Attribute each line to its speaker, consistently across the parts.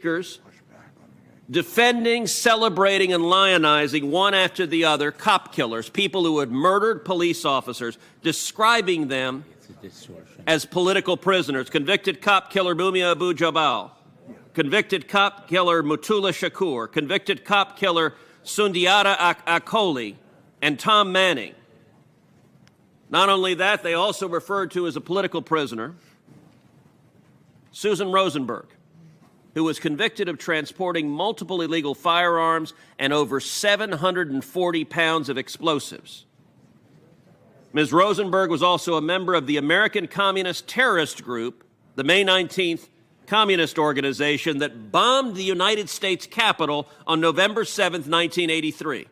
Speaker 1: speakers defending, celebrating, and lionizing one after the other cop killers, people who had murdered police officers, describing them as political prisoners. Convicted cop killer Mumia Abu Jabal, convicted cop killer Mutula Shakur, convicted cop killer Sundiata Akoli, and Tom Manning. Not only that, they also referred to as a political prisoner Susan Rosenberg, who was convicted of transporting multiple illegal firearms and over 740 pounds of explosives. Ms. Rosenberg was also a member of the American Communist Terrorist Group, the May 19th communist organization that bombed the United States Capitol on November 7th, 1983.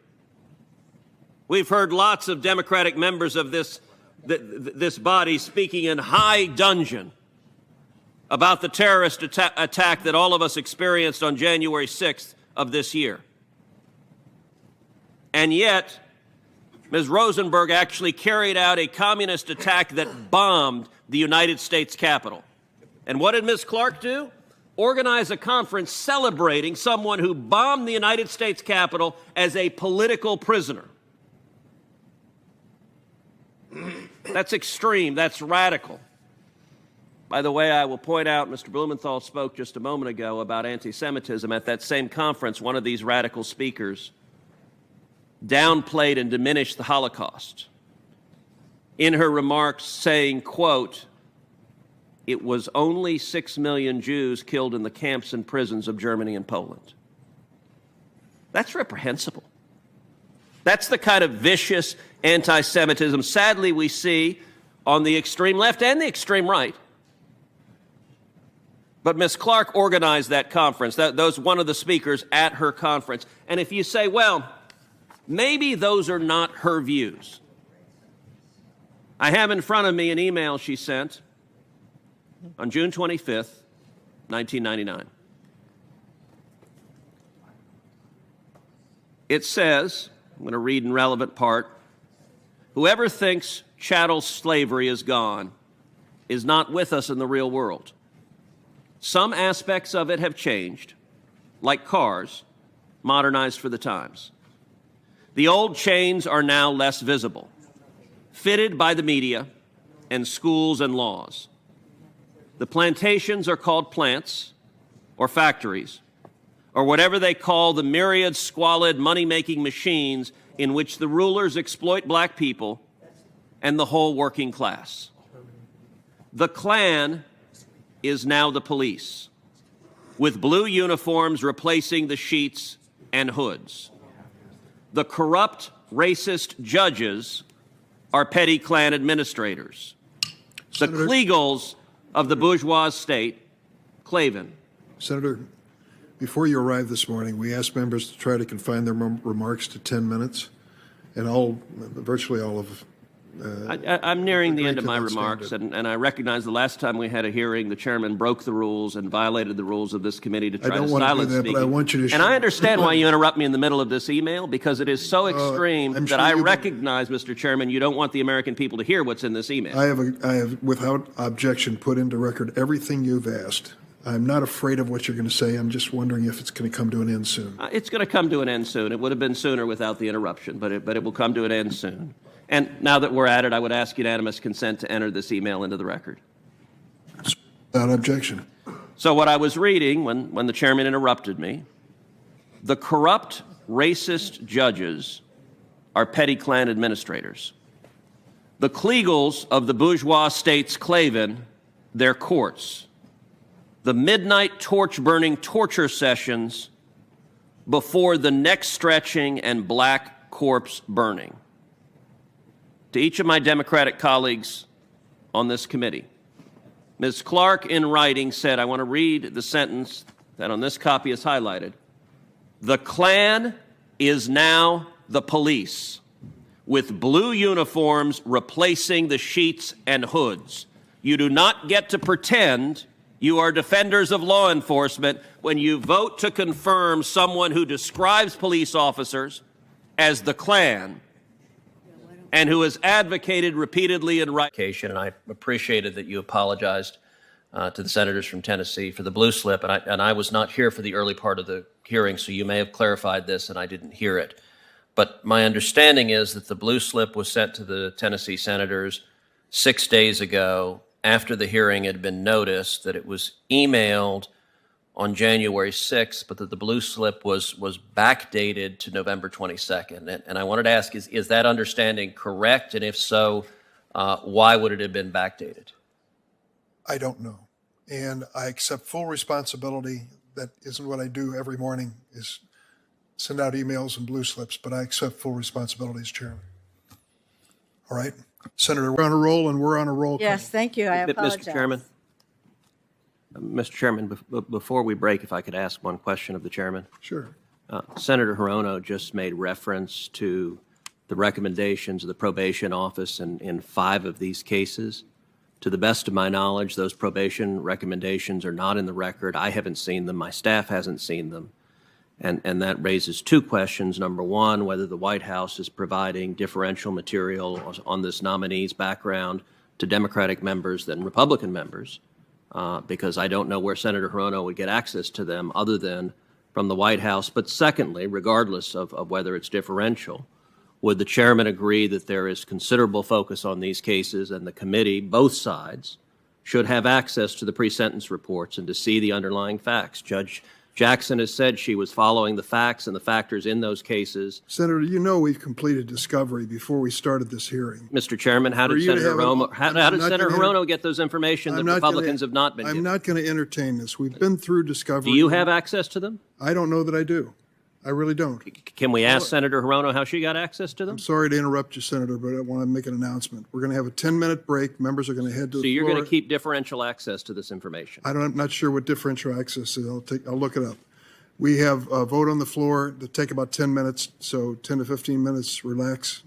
Speaker 1: We've heard lots of Democratic members of this body speaking in high dudgeon about the terrorist attack that all of us experienced on January 6th of this year. And yet, Ms. Rosenberg actually carried out a communist attack that bombed the United States Capitol. And what did Ms. Clark do? Organize a conference celebrating someone who bombed the United States Capitol as a political prisoner. That's extreme. That's radical. By the way, I will point out, Mr. Blumenthal spoke just a moment ago about anti-Semitism. At that same conference, one of these radical speakers downplayed and diminished the Holocaust in her remarks, saying, quote, "It was only 6 million Jews killed in the camps and prisons of Germany and Poland." That's reprehensible. That's the kind of vicious anti-Semitism, sadly, we see on the extreme left and the extreme right. But Ms. Clark organized that conference. Those one of the speakers at her conference. And if you say, well, maybe those are not her views. I have in front of me an email she sent on June 25th, 1999. It says, I'm going to read in relevant part, "Whoever thinks chattel slavery is gone is not with us in the real world. Some aspects of it have changed, like cars, modernized for the times. The old chains are now less visible, fitted by the media and schools and laws. The plantations are called plants or factories, or whatever they call the myriad squalid money-making machines in which the rulers exploit black people and the whole working class. The Klan is now the police, with blue uniforms replacing the sheets and hoods. The corrupt, racist judges are petty Klan administrators. The Kliegels of the bourgeois state, Klavan."
Speaker 2: Senator, before you arrived this morning, we asked members to try to confine their remarks to 10 minutes, and virtually all of
Speaker 1: I'm nearing the end of my remarks, and I recognize the last time we had a hearing, the chairman broke the rules and violated the rules of this committee to try to silence speaking.
Speaker 2: But I want you to.
Speaker 1: And I understand why you interrupt me in the middle of this email, because it is so extreme that I recognize, Mr. Chairman, you don't want the American people to hear what's in this email.
Speaker 2: I have, without objection, put into record everything you've asked. I'm not afraid of what you're going to say. I'm just wondering if it's going to come to an end soon.
Speaker 1: It's going to come to an end soon. It would have been sooner without the interruption, but it will come to an end soon. And now that we're at it, I would ask unanimous consent to enter this email into the record.
Speaker 2: Without objection.
Speaker 1: So what I was reading when the chairman interrupted me, the corrupt, racist judges are petty Klan administrators. The Kliegels of the bourgeois state's Klavan, their courts. The midnight torch-burning torture sessions before the neck-stretching and black corpse burning. To each of my Democratic colleagues on this committee, Ms. Clark, in writing, said, I want to read the sentence that on this copy is highlighted. The Klan is now the police, with blue uniforms replacing the sheets and hoods. You do not get to pretend you are defenders of law enforcement when you vote to confirm someone who describes police officers as the Klan and who has advocated repeatedly in writing. And I appreciated that you apologized to the senators from Tennessee for the blue slip, and I was not here for the early part of the hearing, so you may have clarified this and I didn't hear it. But my understanding is that the blue slip was sent to the Tennessee senators 6 days ago after the hearing had been noticed, that it was emailed on January 6th, but that the blue slip was backdated to November 22nd. And I wanted to ask, is that understanding correct? And if so, why would it have been backdated?
Speaker 2: I don't know. And I accept full responsibility. That isn't what I do every morning, is send out emails and blue slips, but I accept full responsibility as chairman. All right. Senator, we're on a roll, and we're on a roll.
Speaker 3: Yes, thank you. I apologize.
Speaker 1: Mr. Chairman, before we break, if I could ask one question of the chairman.
Speaker 2: Sure.
Speaker 1: Senator Hirono just made reference to the recommendations of the probation office in 5 of these cases. To the best of my knowledge, those probation recommendations are not in the record. I haven't seen them. My staff hasn't seen them. And that raises 2 questions. Number one, whether the White House is providing differential material on this nominee's background to Democratic members than Republican members, because I don't know where Senator Hirono would get access to them other than from the White House. But secondly, regardless of whether it's differential, would the chairman agree that there is considerable focus on these cases and the committee, both sides, should have access to the pre-sentence reports and to see the underlying facts? Judge Jackson has said she was following the facts and the factors in those cases.
Speaker 2: Senator, you know we've completed discovery before we started this hearing.
Speaker 1: Mr. Chairman, how did Senator Hirono get those information that Republicans have not been given?
Speaker 2: I'm not going to entertain this. We've been through discovery.
Speaker 1: Do you have access to them?
Speaker 2: I don't know that I do. I really don't.
Speaker 1: Can we ask Senator Hirono how she got access to them?
Speaker 2: I'm sorry to interrupt you, Senator, but I want to make an announcement. We're going to have a 10-minute break. Members are going to head to the floor.
Speaker 1: So you're going to keep differential access to this information?
Speaker 2: I'm not sure what differential access is. I'll look it up. We have a vote on the floor to take about 10 minutes, so 10 to 15 minutes, relax.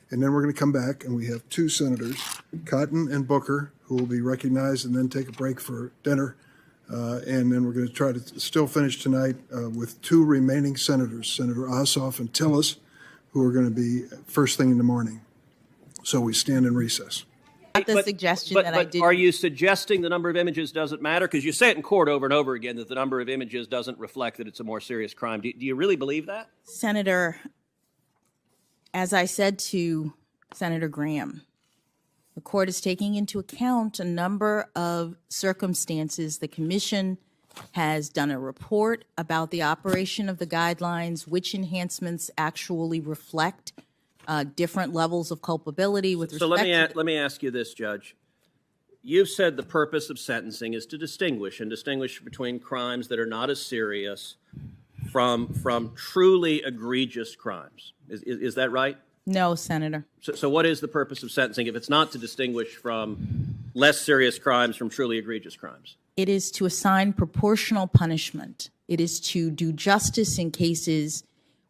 Speaker 2: And then we're going to come back, and we have 2 senators, Cotton and Booker, who will be recognized and then take a break for dinner. And then we're going to try to still finish tonight with 2 remaining senators, Senator Ossoff and Tillis, who are going to be first thing in the morning. So we stand in recess.
Speaker 1: But are you suggesting the number of images doesn't matter? Because you say it in court over and over again that the number of images doesn't reflect that it's a more serious crime. Do you really believe that?
Speaker 3: Senator, as I said to Senator Graham, the court is taking into account a number of circumstances. The commission has done a report about the operation of the guidelines, which enhancements actually reflect different levels of culpability with respect to...
Speaker 1: So let me ask you this, Judge. You've said the purpose of sentencing is to distinguish between crimes that are not as serious from truly egregious crimes. Is that right?
Speaker 3: No, Senator.
Speaker 1: So what is the purpose of sentencing if it's not to distinguish from less serious crimes from truly egregious crimes?
Speaker 3: It is to assign proportional punishment. It is to do justice in cases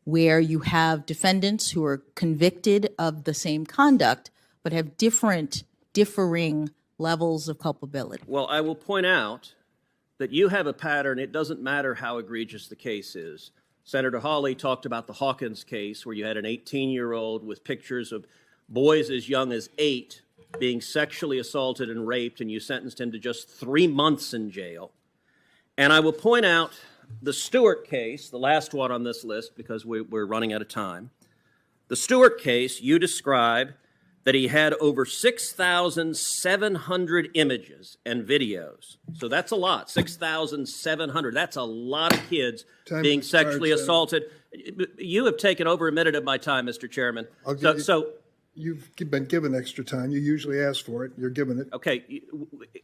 Speaker 3: where you have defendants who are convicted of the same conduct but have differing levels of culpability.
Speaker 1: Well, I will point out that you have a pattern. It doesn't matter how egregious the case is. Senator Hawley talked about the Hawkins case where you had an 18-year-old with pictures of boys as young as 8 being sexually assaulted and raped, and you sentenced him to just 3 months in jail. And I will point out the Stewart case, the last one on this list because we're running out of time. The Stewart case, you describe that he had over 6,700 images and videos. So that's a lot, 6,700. That's a lot of kids being sexually assaulted. You have taken over a minute of my time, Mr. Chairman.
Speaker 2: You've been given extra time. You usually ask for it. You're given it.
Speaker 1: Okay.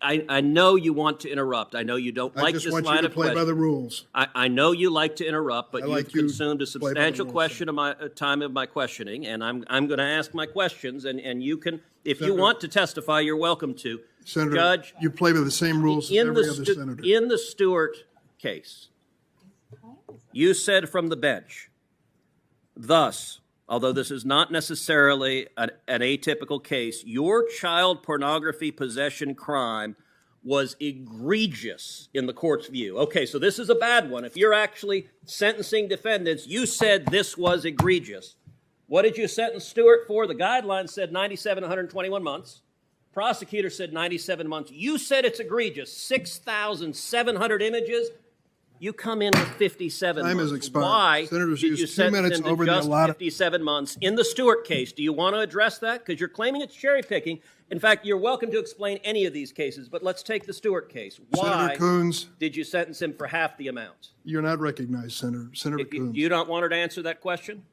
Speaker 1: I know you want to interrupt. I know you don't like this line of questioning.
Speaker 2: I just want you to play by the rules.
Speaker 1: I know you like to interrupt, but you've consumed a substantial time of my questioning, and I'm going to ask my questions, and you can, if you want to testify, you're welcome to.
Speaker 2: Senator,
Speaker 1: Judge,
Speaker 2: you play by the same rules as every other senator.
Speaker 1: In the Stewart case, you said from the bench, thus, although this is not necessarily an atypical case, your child pornography possession crime was egregious in the court's view. Okay, so this is a bad one. If you're actually sentencing defendants, you said this was egregious. What did you sentence Stewart for? The guidelines said 97 to 121 months. Prosecutor said 97 months. You said it's egregious. 6,700 images. You come in with 57
Speaker 2: Time
Speaker 1: months.
Speaker 2: has expired.
Speaker 1: Why
Speaker 2: Senators
Speaker 1: did
Speaker 2: used
Speaker 1: you
Speaker 2: 2
Speaker 1: sentence
Speaker 2: minutes
Speaker 1: him to
Speaker 2: over the
Speaker 1: just
Speaker 2: allotted-
Speaker 1: 57 months in the Stewart case? Do you want to address that? Because you're claiming it's cherry picking. In fact, you're welcome to explain any of these cases, but let's take the Stewart case. Why
Speaker 2: Senator Coons,
Speaker 1: did you sentence him for half the amount?
Speaker 2: you're not recognized, Senator. Senator
Speaker 1: Do
Speaker 2: Coons,
Speaker 1: you not want her to answer that question?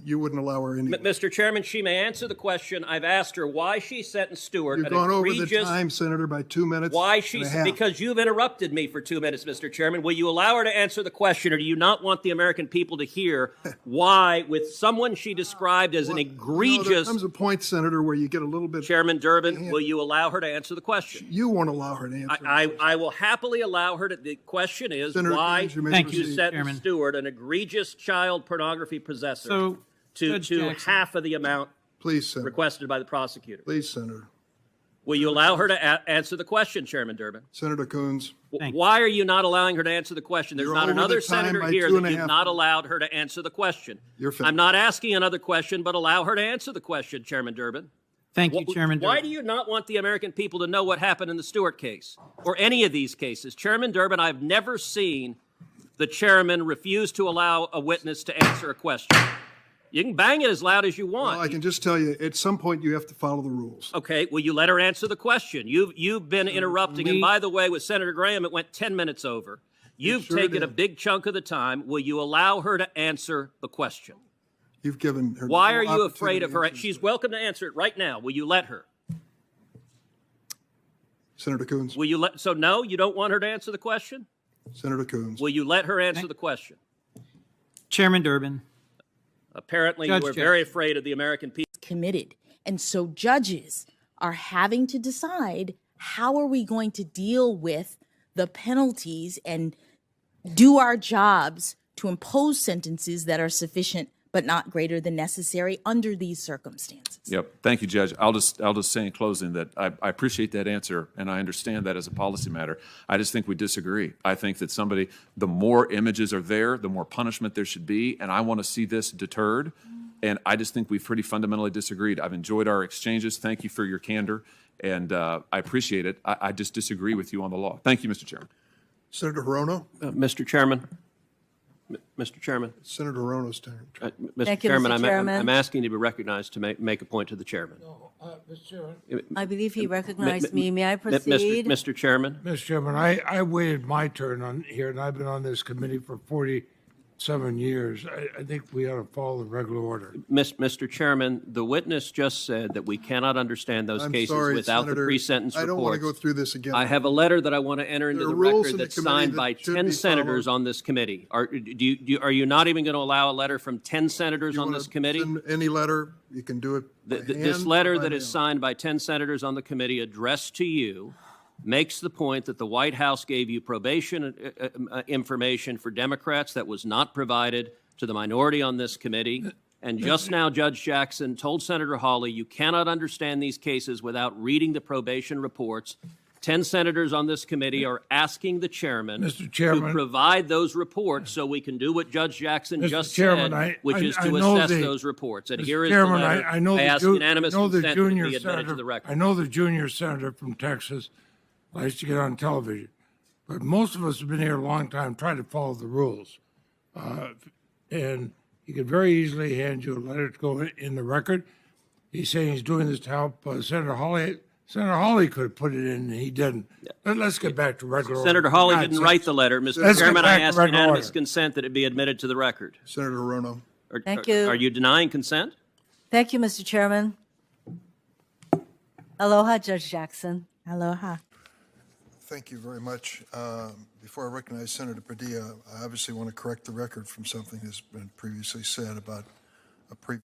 Speaker 2: you wouldn't allow her any.
Speaker 1: Mr. Chairman, she may answer the question. I've asked her why she sentenced Stewart.
Speaker 2: You've
Speaker 1: an
Speaker 2: gone over the
Speaker 1: egregious-
Speaker 2: time, Senator, by 2 minutes.
Speaker 1: Why
Speaker 2: and
Speaker 1: she?
Speaker 2: a half.
Speaker 1: Because you've interrupted me for 2 minutes, Mr. Chairman. Will you allow her to answer the question, or do you not want the American people to hear why, with someone she described as an
Speaker 2: You know,
Speaker 1: egregious
Speaker 2: there comes a point, Senator, where you get a little bit.
Speaker 1: Chairman Durbin, will you allow her to answer the question?
Speaker 2: You won't allow her to answer.
Speaker 1: I will happily allow her to. The question is
Speaker 2: Senator
Speaker 1: why
Speaker 2: Cruz, you may
Speaker 4: Thank you,
Speaker 1: you
Speaker 2: proceed.
Speaker 1: sentenced
Speaker 4: Chairman.
Speaker 1: Stewart, an egregious child pornography possessor,
Speaker 4: So,
Speaker 1: to
Speaker 4: Judge Jackson.
Speaker 1: half of the amount
Speaker 2: Please, Senator.
Speaker 1: requested by the prosecutor.
Speaker 2: Please, Senator.
Speaker 1: Will you allow her to answer the question, Chairman Durbin?
Speaker 2: Senator Coons,
Speaker 4: Thank you.
Speaker 1: Why are you not allowing her to answer the question? There's
Speaker 2: You're
Speaker 1: not
Speaker 2: over
Speaker 1: another
Speaker 2: the time
Speaker 1: senator
Speaker 2: by
Speaker 1: here
Speaker 2: 2.5
Speaker 1: that you've not allowed her to answer the question.
Speaker 2: You're finished.
Speaker 1: I'm not asking another question, but allow her to answer the question, Chairman Durbin.
Speaker 4: Thank you, Chairman
Speaker 1: Why
Speaker 4: Durbin.
Speaker 1: do you not want the American people to know what happened in the Stewart case or any of these cases? Chairman Durbin, I've never seen the chairman refuse to allow a witness to answer a question. You can bang it as loud as you want.
Speaker 2: well, I can just tell you, at some point, you have to follow the rules.
Speaker 1: Okay, will you let her answer the question? You've been interrupting, and by the way, with Senator Graham, it went 10 minutes over. You've
Speaker 2: sure
Speaker 1: taken
Speaker 2: did.
Speaker 1: a big chunk of the time. Will you allow her to answer the question?
Speaker 2: You've given her.
Speaker 1: Why
Speaker 2: no
Speaker 1: are you
Speaker 2: opportunity
Speaker 1: afraid of
Speaker 2: to
Speaker 1: her?
Speaker 2: answer
Speaker 1: She's
Speaker 2: this.
Speaker 1: welcome to answer it right now. Will you let her?
Speaker 2: Senator Coons.
Speaker 1: Will you let? So no, you don't want her to answer the question?
Speaker 2: Senator Coons.
Speaker 1: Will you let her answer the question?
Speaker 4: Chairman Durbin.
Speaker 1: Apparently,
Speaker 4: Judge
Speaker 1: you are
Speaker 4: Jackson.
Speaker 1: very afraid of the American people.
Speaker 3: Committed. And so judges are having to decide, how are we going to deal with the penalties and do our jobs to impose sentences that are sufficient but not greater than necessary under these circumstances?
Speaker 5: Yep. Thank you, Judge. I'll just say in closing that I appreciate that answer, and I understand that as a policy matter. I just think we disagree. I think that the more images are there, the more punishment there should be, and I want to see this deterred. And I just think we've pretty fundamentally disagreed. I've enjoyed our exchanges. Thank you for your candor, and I appreciate it. I just disagree with you on the law. Thank you, Mr. Chairman.
Speaker 2: Senator Hirono.
Speaker 1: Mr. Chairman. Mr. Chairman.
Speaker 2: Senator Hirono's turn.
Speaker 1: Mr.
Speaker 6: Thank you,
Speaker 1: Chairman,
Speaker 6: Mr. Chairman.
Speaker 1: I'm asking to be recognized to make a point to the chairman.
Speaker 6: I believe he recognized me. May I
Speaker 1: Mr.
Speaker 6: proceed?
Speaker 1: Mr. Chairman.
Speaker 7: Mr. Chairman, I waited my turn on here, and I've been on this committee for 47 years. I think we ought to follow the regular order.
Speaker 1: Mr. Chairman, the witness just said that we cannot understand those
Speaker 2: I'm
Speaker 1: cases
Speaker 2: sorry,
Speaker 1: without
Speaker 2: Senator.
Speaker 1: the pre-sentence
Speaker 2: I don't want to
Speaker 1: reports.
Speaker 2: go through this again.
Speaker 1: I have a letter that I want to enter into
Speaker 2: There
Speaker 1: the
Speaker 2: are rules in
Speaker 1: record
Speaker 2: the
Speaker 1: that's
Speaker 2: committee
Speaker 1: signed
Speaker 2: that
Speaker 1: by
Speaker 2: should
Speaker 1: 10
Speaker 2: be
Speaker 1: senators
Speaker 2: followed.
Speaker 1: on this committee. Are you not even going to allow a letter from 10 senators
Speaker 2: You
Speaker 1: on
Speaker 2: wanna
Speaker 1: this committee?
Speaker 2: send any letter, you can do it by
Speaker 1: This
Speaker 2: hand
Speaker 1: letter
Speaker 2: or by
Speaker 1: that is
Speaker 2: mail.
Speaker 1: signed by 10 senators on the committee addressed to you makes the point that the White House gave you probation information for Democrats that was not provided to the minority on this committee. And just now, Judge Jackson told Senator Hawley, you cannot understand these cases without reading the probation reports. 10 senators on this committee are asking the chairman
Speaker 7: Mr. Chairman.
Speaker 1: to provide those reports so we can do what Judge Jackson
Speaker 7: Mr.
Speaker 1: just
Speaker 7: Chairman,
Speaker 1: said, which is
Speaker 7: I
Speaker 1: to
Speaker 7: know
Speaker 1: assess
Speaker 7: the-
Speaker 1: those reports. And
Speaker 7: Mr.
Speaker 1: here is the
Speaker 7: Chairman,
Speaker 1: letter.
Speaker 7: I know
Speaker 1: I
Speaker 7: the
Speaker 1: ask
Speaker 7: ju-
Speaker 1: unanimous
Speaker 7: I know the
Speaker 1: consent that it
Speaker 7: junior
Speaker 1: be admitted to
Speaker 7: senator-
Speaker 1: the record.
Speaker 7: I know the junior senator from Texas likes to get on television, but most of us have been here a long time trying to follow the rules. And he could very easily hand you a letter to go in the record. He's saying he's doing this to help Senator Hawley. Senator Hawley could have put it in, and he didn't. Let's get back to regular order.
Speaker 1: Senator Hawley
Speaker 7: For
Speaker 1: didn't
Speaker 7: God's
Speaker 1: write
Speaker 7: sakes.
Speaker 1: the letter. Mr.
Speaker 7: Let's get
Speaker 1: Chairman, I
Speaker 7: back to
Speaker 1: ask
Speaker 7: regular
Speaker 1: unanimous
Speaker 7: order.
Speaker 1: consent that it be admitted to the record.
Speaker 2: Senator Hirono.
Speaker 6: Thank you.
Speaker 1: Are you denying consent?
Speaker 6: Thank you, Mr. Chairman. Aloha, Judge Jackson.
Speaker 3: Aloha.
Speaker 2: Thank you very much. Before I recognize Senator Padilla, I obviously want to correct the record from something that's been previously said about a previous